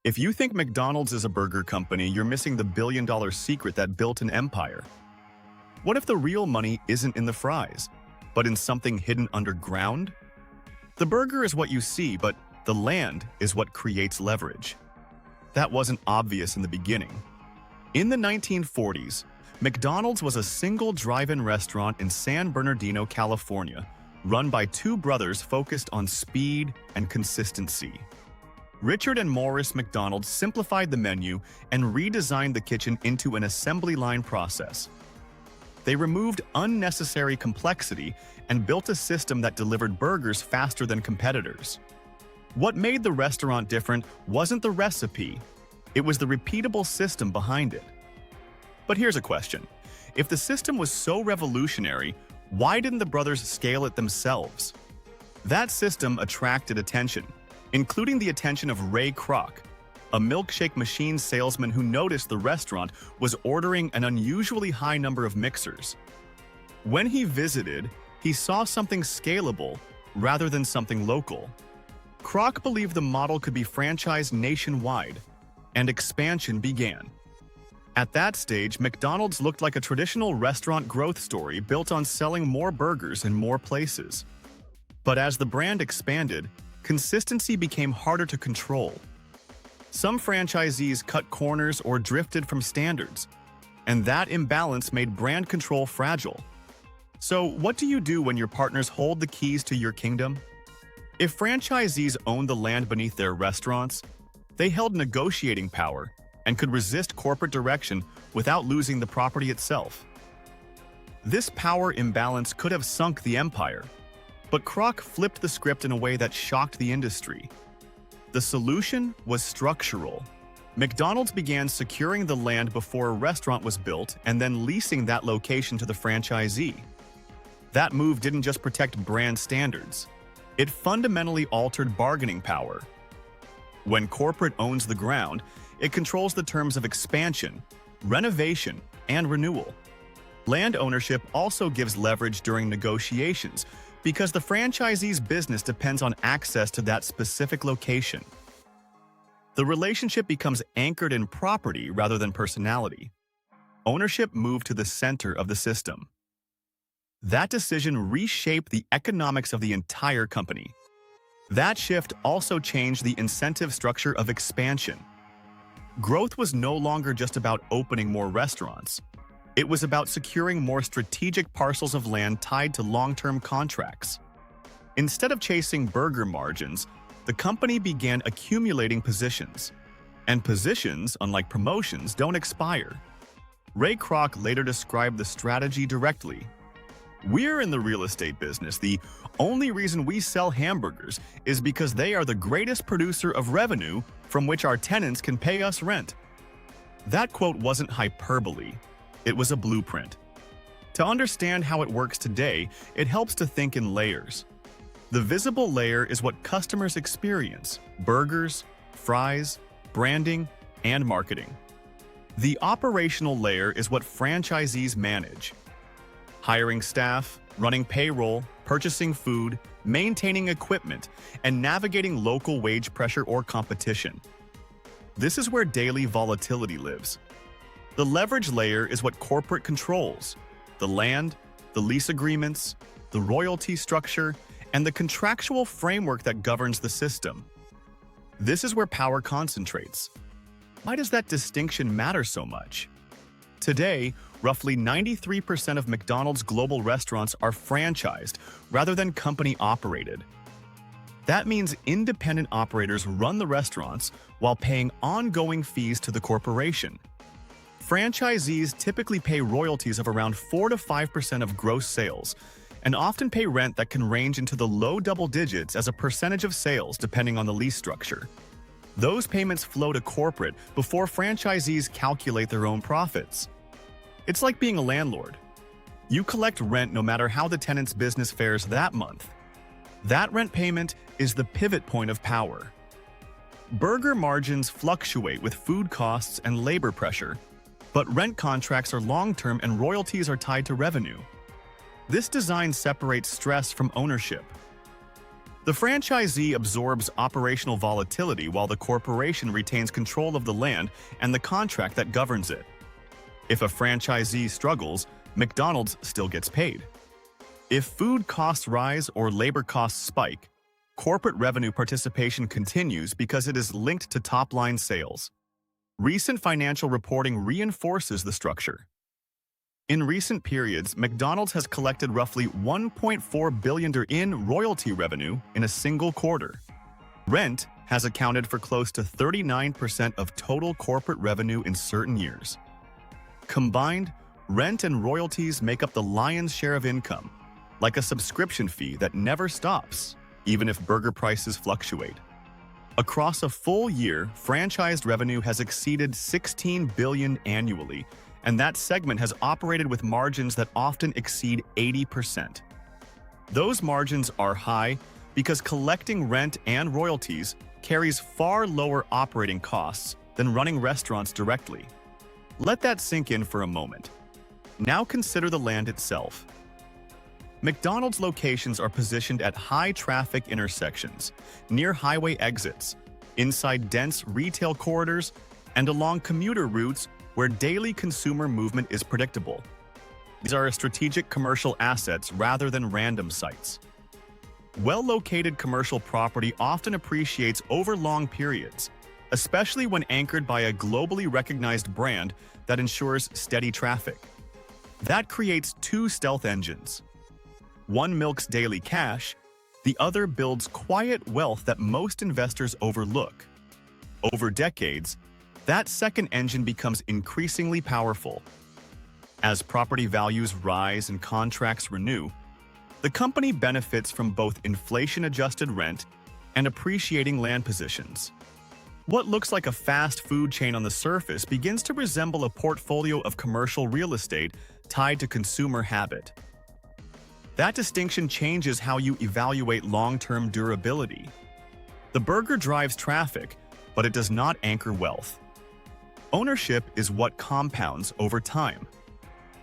If you think McDonald's is a burger company, you're missing the billion-dollar secret that built an empire. What if the real money isn't in the fries, but in something hidden underground? The burger is what you see, but the land is what creates leverage. That wasn't obvious in the beginning. In the 1940s, McDonald's was a single drive-in restaurant in San Bernardino, California, run by two brothers focused on speed and consistency. Richard and Morris McDonald simplified the menu and redesigned the kitchen into an assembly line process. They removed unnecessary complexity and built a system that delivered burgers faster than competitors. What made the restaurant different wasn't the recipe, it was the repeatable system behind it. But here's a question. If the system was so revolutionary, why didn't the brothers scale it themselves? That system attracted attention, including the attention of Ray Kroc, a milkshake machine salesman who noticed the restaurant was ordering an unusually high number of mixers. When he visited, he saw something scalable rather than something local. Kroc believed the model could be franchised nationwide, and expansion began. At that stage, McDonald's looked like a traditional restaurant growth story built on selling more burgers in more places. But as the brand expanded, consistency became harder to control. Some franchisees cut corners or drifted from standards, and that imbalance made brand control fragile. So, what do you do when your partners hold the keys to your kingdom? If franchisees owned the land beneath their restaurants, they held negotiating power and could resist corporate direction without losing the property itself. This power imbalance could have sunk the empire, but Kroc flipped the script in a way that shocked the industry. The solution was structural. McDonald's began securing the land before a restaurant was built and then leasing that location to the franchisee. That move didn't just protect brand standards. It fundamentally altered bargaining power. When corporate owns the ground, it controls the terms of expansion, renovation, and renewal. Land ownership also gives leverage during negotiations because the franchisee's business depends on access to that specific location. The relationship becomes anchored in property rather than personality. Ownership moved to the center of the system. That decision reshaped the economics of the entire company. That shift also changed the incentive structure of expansion. Growth was no longer just about opening more restaurants. It was about securing more strategic parcels of land tied to long-term contracts. Instead of chasing burger margins, the company began accumulating positions. And positions, unlike promotions, don't expire. Ray Kroc later described the strategy directly. "We're in the real estate business. The only reason we sell hamburgers is because they are the greatest producer of revenue from which our tenants can pay us rent." That quote wasn't hyperbole. It was a blueprint. To understand how it works today, it helps to think in layers. The visible layer is what customers experience: burgers, fries, branding, and marketing. The operational layer is what franchisees manage: hiring staff, running payroll, purchasing food, maintaining equipment, and navigating local wage pressure or competition. This is where daily volatility lives. The leverage layer is what corporate controls: the land, the lease agreements, the royalty structure, and the contractual framework that governs the system. This is where power concentrates. Why does that distinction matter so much? Today, roughly 93% of McDonald's global restaurants are franchised rather than company-operated. That means independent operators run the restaurants while paying ongoing fees to the corporation. Franchisees typically pay royalties of around 4 to 5% of gross sales, and often pay rent that can range into the low double digits as a percentage of sales depending on the lease structure. Those payments flow to corporate before franchisees calculate their own profits. It's like being a landlord. You collect rent no matter how the tenant's business fares that month. That rent payment is the pivot point of power. Burger margins fluctuate with food costs and labor pressure, but rent contracts are long-term and royalties are tied to revenue. This design separates stress from ownership. The franchisee absorbs operational volatility while the corporation retains control of the land and the contract that governs it. If a franchisee struggles, McDonald's still gets paid. If food costs rise or labor costs spike, corporate revenue participation continues because it is linked to top-line sales. Recent financial reporting reinforces the structure. In recent periods, McDonald's has collected roughly $1.4 billion in royalty revenue in a single quarter. Rent has accounted for close to 39% of total corporate revenue in certain years. Combined, rent and royalties make up the lion's share of income, like a subscription fee that never stops, even if burger prices fluctuate. Across a full year, franchised revenue has exceeded $16 billion annually, and that segment has operated with margins that often exceed 80%. Those margins are high because collecting rent and royalties carries far lower operating costs than running restaurants directly. Let that sink in for a moment. Now consider the land itself. McDonald's locations are positioned at high-traffic intersections, near highway exits, inside dense retail corridors, and along commuter routes where daily consumer movement is predictable. These are strategic commercial assets rather than random sites. Well-located commercial property often appreciates over long periods, especially when anchored by a globally recognized brand that ensures steady traffic. That creates two stealth engines. One milks daily cash, the other builds quiet wealth that most investors overlook. Over decades, that second engine becomes increasingly powerful. As property values rise and contracts renew, the company benefits from both inflation-adjusted rent and appreciating land positions. What looks like a fast food chain on the surface begins to resemble a portfolio of commercial real estate tied to consumer habit. That distinction changes how you evaluate long-term durability. The burger drives traffic, but it does not anchor wealth. Ownership is what compounds over time.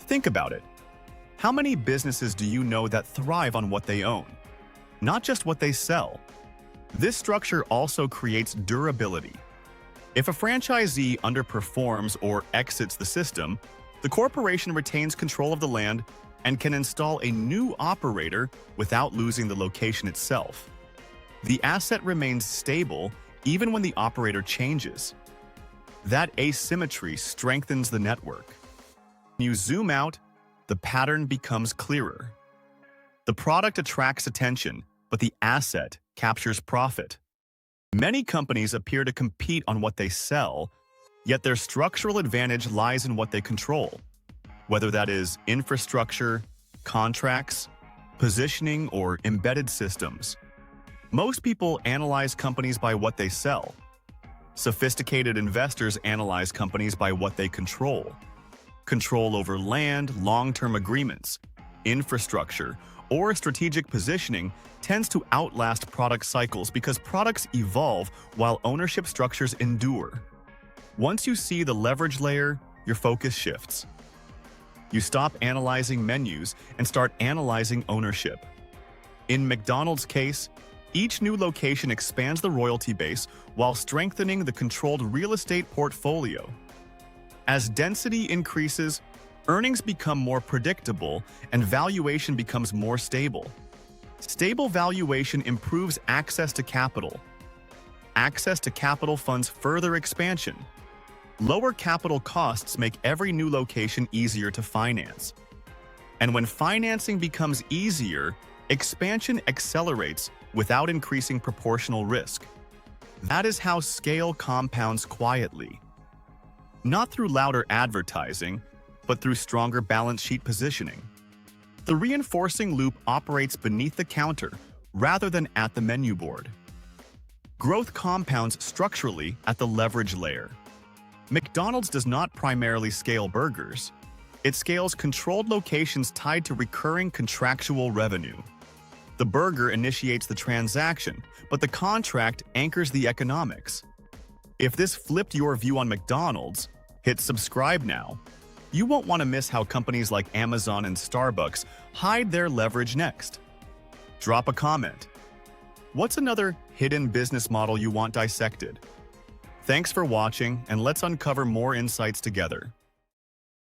Think about it. How many businesses do you know that thrive on what they own, not just what they sell? This structure also creates durability. If a franchisee underperforms or exits the system, the corporation retains control of the land and can install a new operator without losing the location itself. The asset remains stable even when the operator changes. That asymmetry strengthens the network. When you zoom out, the pattern becomes clearer. The product attracts attention, but the asset captures profit. Many companies appear to compete on what they sell, yet their structural advantage lies in what they control. Whether that is infrastructure, contracts, positioning, or embedded systems. Most people analyze companies by what they sell. Sophisticated investors analyze companies by what they control. Control over land, long-term agreements, infrastructure, or strategic positioning tends to outlast product cycles because products evolve while ownership structures endure. Once you see the leverage layer, your focus shifts. You stop analyzing menus and start analyzing ownership. In McDonald's case, each new location expands the royalty base while strengthening the controlled real estate portfolio. As density increases, earnings become more predictable and valuation becomes more stable. Stable valuation improves access to capital. Access to capital funds further expansion. Lower capital costs make every new location easier to finance. And when financing becomes easier, expansion accelerates without increasing proportional risk. That is how scale compounds quietly. Not through louder advertising, but through stronger balance sheet positioning. The reinforcing loop operates beneath the counter rather than at the menu board. Growth compounds structurally at the leverage layer. McDonald's does not primarily scale burgers. It scales controlled locations tied to recurring contractual revenue. The burger initiates the transaction, but the contract anchors the economics. If this flipped your view on McDonald's, hit subscribe now. You won't want to miss how companies like Amazon and Starbucks hide their leverage next. Drop a comment. What's another hidden business model you want dissected? Thanks for watching, and let's uncover more insights together.